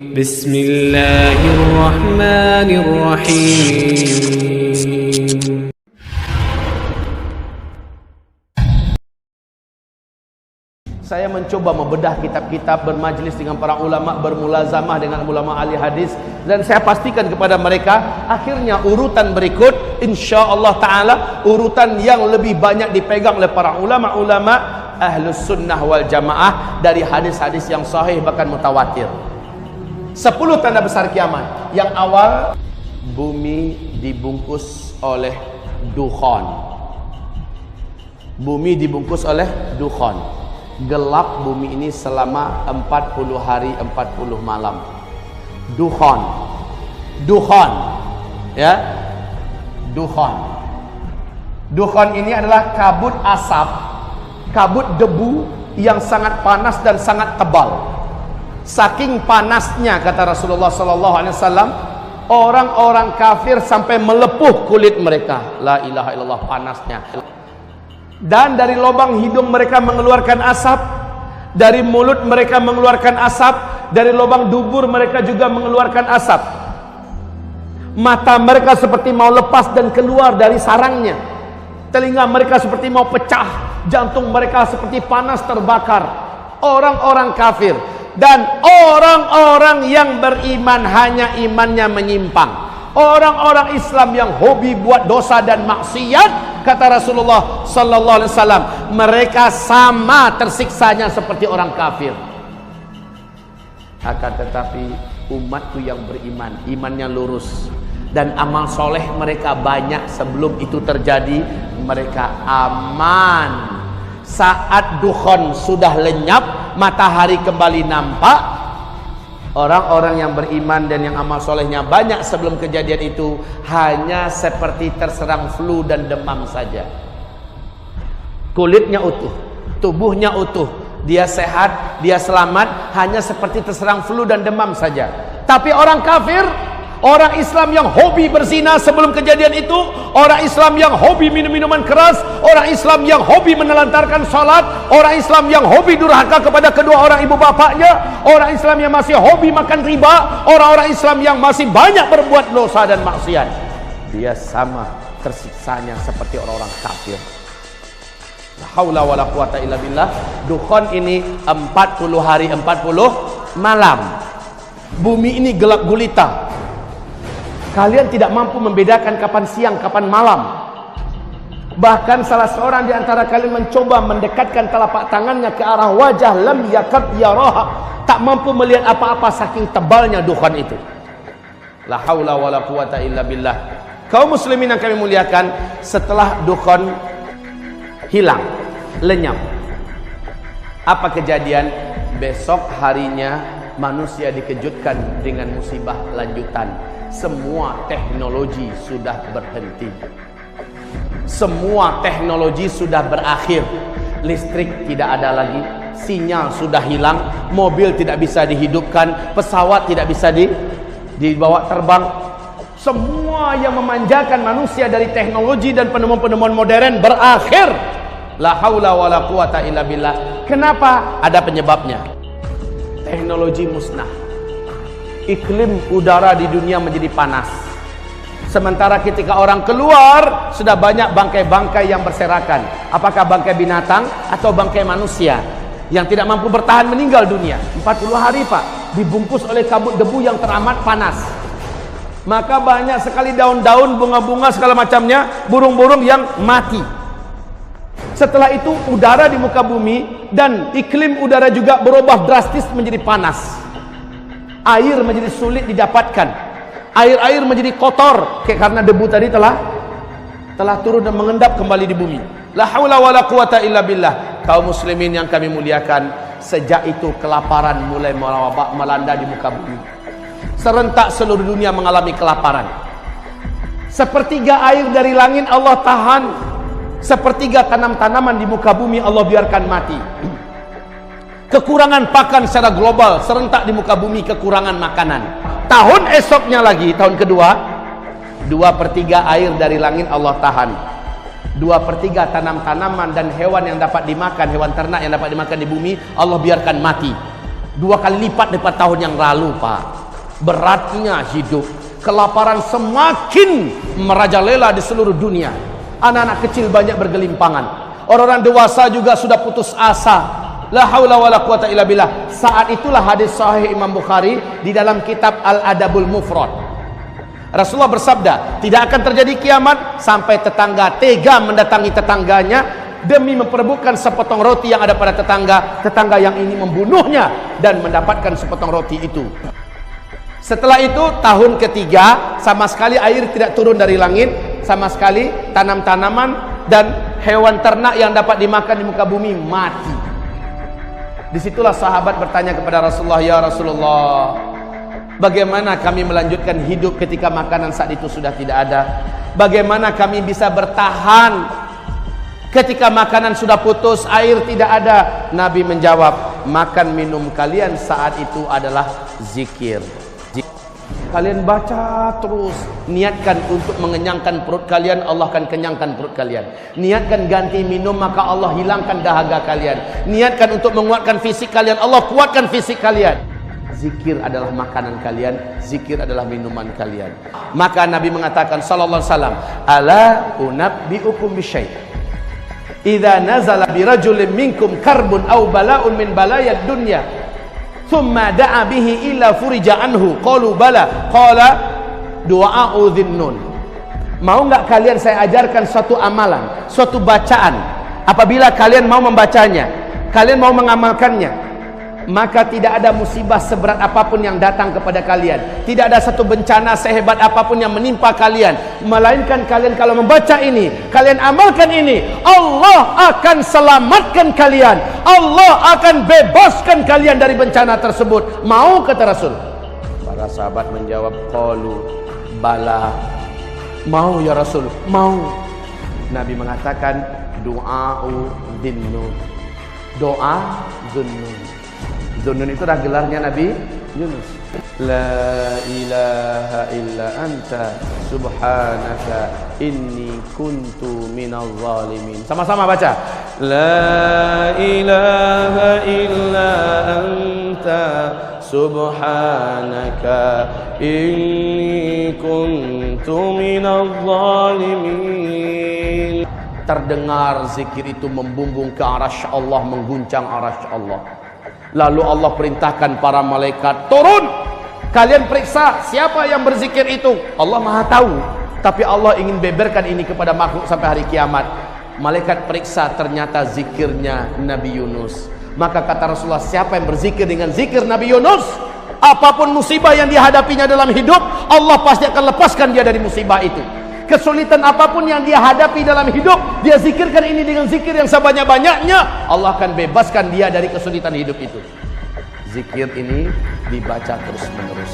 Bismillahirrahmanirrahim. Saya mencoba membedah kitab-kitab, bermajlis dengan para ulama, bermulazamah dengan ulama ahli hadis, dan saya pastikan kepada mereka akhirnya urutan berikut insyaallah taala urutan yang lebih banyak dipegang oleh para ulama-ulama ahlus sunnah wal jamaah dari hadis-hadis yang sahih bahkan mutawatir. 10 tanda besar kiamat. Yang awal, bumi dibungkus oleh dukhan. Bumi dibungkus oleh dukhan. Gelap bumi ini selama 40 hari 40 malam. Dukhan. Dukhan. Ya. Dukhan. Dukhan ini adalah kabut asap, kabut debu yang sangat panas dan sangat tebal. Saking panasnya, kata Rasulullah SAW, orang-orang kafir sampai melepuh kulit mereka. La ilaha illallah, panasnya. Dan dari lubang hidung mereka mengeluarkan asap, dari mulut mereka mengeluarkan asap, dari lubang dubur mereka juga mengeluarkan asap. Mata mereka seperti mau lepas dan keluar dari sarangnya. Telinga mereka seperti mau pecah, jantung mereka seperti panas terbakar. Orang-orang kafir. Dan orang-orang yang beriman hanya imannya menyimpang. Orang-orang Islam yang hobi buat dosa dan maksiat, kata Rasulullah sallallahu alaihi wasallam, mereka sama tersiksanya seperti orang kafir. Akan tetapi umatku yang beriman, imannya lurus dan amal soleh mereka banyak sebelum itu terjadi, mereka aman. Saat dukhan sudah lenyap, matahari kembali nampak, orang-orang yang beriman dan yang amal solehnya banyak sebelum kejadian itu hanya seperti terserang flu dan demam saja. Kulitnya utuh, tubuhnya utuh, dia sehat, dia selamat, hanya seperti terserang flu dan demam saja. Tapi orang kafir, orang Islam yang hobi berzina sebelum kejadian itu, orang Islam yang hobi minum minuman keras, orang Islam yang hobi menelantarkan salat, orang Islam yang hobi durhaka kepada kedua orang ibu bapaknya, orang Islam yang masih hobi makan riba, orang-orang Islam yang masih banyak berbuat dosa dan maksiat, dia sama tersiksanya seperti orang-orang kafir. La haula wala quwata illa billah. Dukhan ini 40 hari 40 malam. Bumi ini gelap gulita. Kalian tidak mampu membedakan kapan siang, kapan malam. Bahkan salah seorang di antara kalian mencoba mendekatkan telapak tangannya ke arah wajah, lam yakad yaraha, tak mampu melihat apa-apa saking tebalnya dukhan itu. La haula wala quwata illa billah. Kaum muslimin yang kami muliakan, setelah dukhan hilang, lenyap, apa kejadian? Besok harinya manusia dikejutkan dengan musibah lanjutan. Semua teknologi sudah berhenti. Semua teknologi sudah berakhir. Listrik tidak ada lagi, sinyal sudah hilang, mobil tidak bisa dihidupkan, pesawat tidak bisa dibawa terbang. Semua yang memanjakan manusia dari teknologi dan penemuan-penemuan modern berakhir. La haula wala quwata illa billah. Kenapa? Ada penyebabnya. Teknologi musnah. Iklim udara di dunia menjadi panas. Sementara ketika orang keluar, sudah banyak bangkai-bangkai yang berserakan. Apakah bangkai binatang atau bangkai manusia yang tidak mampu bertahan, meninggal dunia. 40 hari Pak, dibungkus oleh kabut debu yang teramat panas. Maka banyak sekali daun-daun, bunga-bunga segala macamnya, burung-burung yang mati. Setelah itu udara di muka bumi dan iklim udara juga berubah drastis menjadi panas. Air menjadi sulit didapatkan. Air-air menjadi kotor karena debu tadi telah turun dan mengendap kembali di bumi. La haula wala quwata illa billah. Kaum muslimin yang kami muliakan, sejak itu kelaparan mulai melanda di muka bumi. Serentak seluruh dunia mengalami kelaparan. Sepertiga air dari langit Allah tahan. Sepertiga tanam-tanaman di muka bumi Allah biarkan mati. Kekurangan pakan secara global, serentak di muka bumi kekurangan makanan. Tahun esoknya lagi, tahun kedua, 2/3 air dari langit Allah tahan. 2/3 tanam-tanaman dan hewan yang dapat dimakan, hewan ternak yang dapat dimakan di bumi Allah biarkan mati. 2 kali lipat daripada tahun yang lalu, Pak. Beratnya hidup, kelaparan semakin merajalela di seluruh dunia. Anak-anak kecil banyak bergelimpangan, orang-orang dewasa juga sudah putus asa. La haula wala quwata illa billah. Saat itulah hadis sahih Imam Bukhari di dalam kitab Al-Adabul Mufrad. Rasulullah bersabda, tidak akan terjadi kiamat sampai tetangga tega mendatangi tetangganya demi memperebutkan sepotong roti yang ada pada tetangga yang ini membunuhnya dan mendapatkan sepotong roti itu. Setelah itu tahun ketiga, sama sekali air tidak turun dari langit, sama sekali tanam-tanaman dan hewan ternak yang dapat dimakan di muka bumi mati. Disitulah sahabat bertanya kepada Rasulullah, ya Rasulullah, bagaimana kami melanjutkan hidup ketika makanan saat itu sudah tidak ada? Bagaimana kami bisa bertahan ketika makanan sudah putus, air tidak ada? Nabi menjawab, makan minum kalian saat itu adalah zikir. Kalian baca terus, niatkan untuk mengenyangkan perut kalian, Allah akan kenyangkan perut kalian. Niatkan ganti minum, maka Allah hilangkan dahaga kalian. Niatkan untuk menguatkan fisik kalian, Allah kuatkan fisik kalian. Zikir adalah makanan kalian, zikir adalah minuman kalian. Maka Nabi mengatakan sallallahu alaihi wasallam, ala unabbiukum bisyai', idza nazala birajulin minkum karbun aw bala'un min balayad dunya thumma da'a bihi illa furija anhu, qalu bala, qala du'a'u dhinnun. Mau enggak kalian saya ajarkan suatu amalan, suatu bacaan, apabila kalian mau membacanya, kalian mau mengamalkannya, maka tidak ada musibah seberat apapun yang datang kepada kalian, tidak ada satu bencana sehebat apapun yang menimpa kalian, melainkan kalian kalau membaca ini, kalian amalkan ini, Allah akan selamatkan kalian, Allah akan bebaskan kalian dari bencana tersebut. Mau, kata Rasul? Para sahabat menjawab, qalu bala, mau ya Rasul, mau. Nabi mengatakan, du'a'u dhinnun, doa dhunnun. Dhunnun itu adalah gelarnya Nabi Yunus. La ilaha illa anta subhanaka inni kuntu minal zalimin. Sama-sama baca. La ilaha illa anta subhanaka inni kuntu minal zalimin. Terdengar zikir itu membumbung ke arasy Allah, mengguncang arasy Allah. Lalu Allah perintahkan para malaikat turun, kalian periksa siapa yang berzikir itu. Allah Maha tahu, tapi Allah ingin beberkan ini kepada makhluk sampai hari kiamat. Malaikat periksa, ternyata zikirnya Nabi Yunus. Maka kata Rasulullah, siapa yang berzikir dengan zikir Nabi Yunus, apapun musibah yang dihadapinya dalam hidup, Allah pasti akan lepaskan dia dari musibah itu. Kesulitan apapun yang dia hadapi dalam hidup, dia zikirkan ini dengan zikir yang sebanyak-banyaknya, Allah akan bebaskan dia dari kesulitan hidup itu. Zikir ini dibaca terus menerus.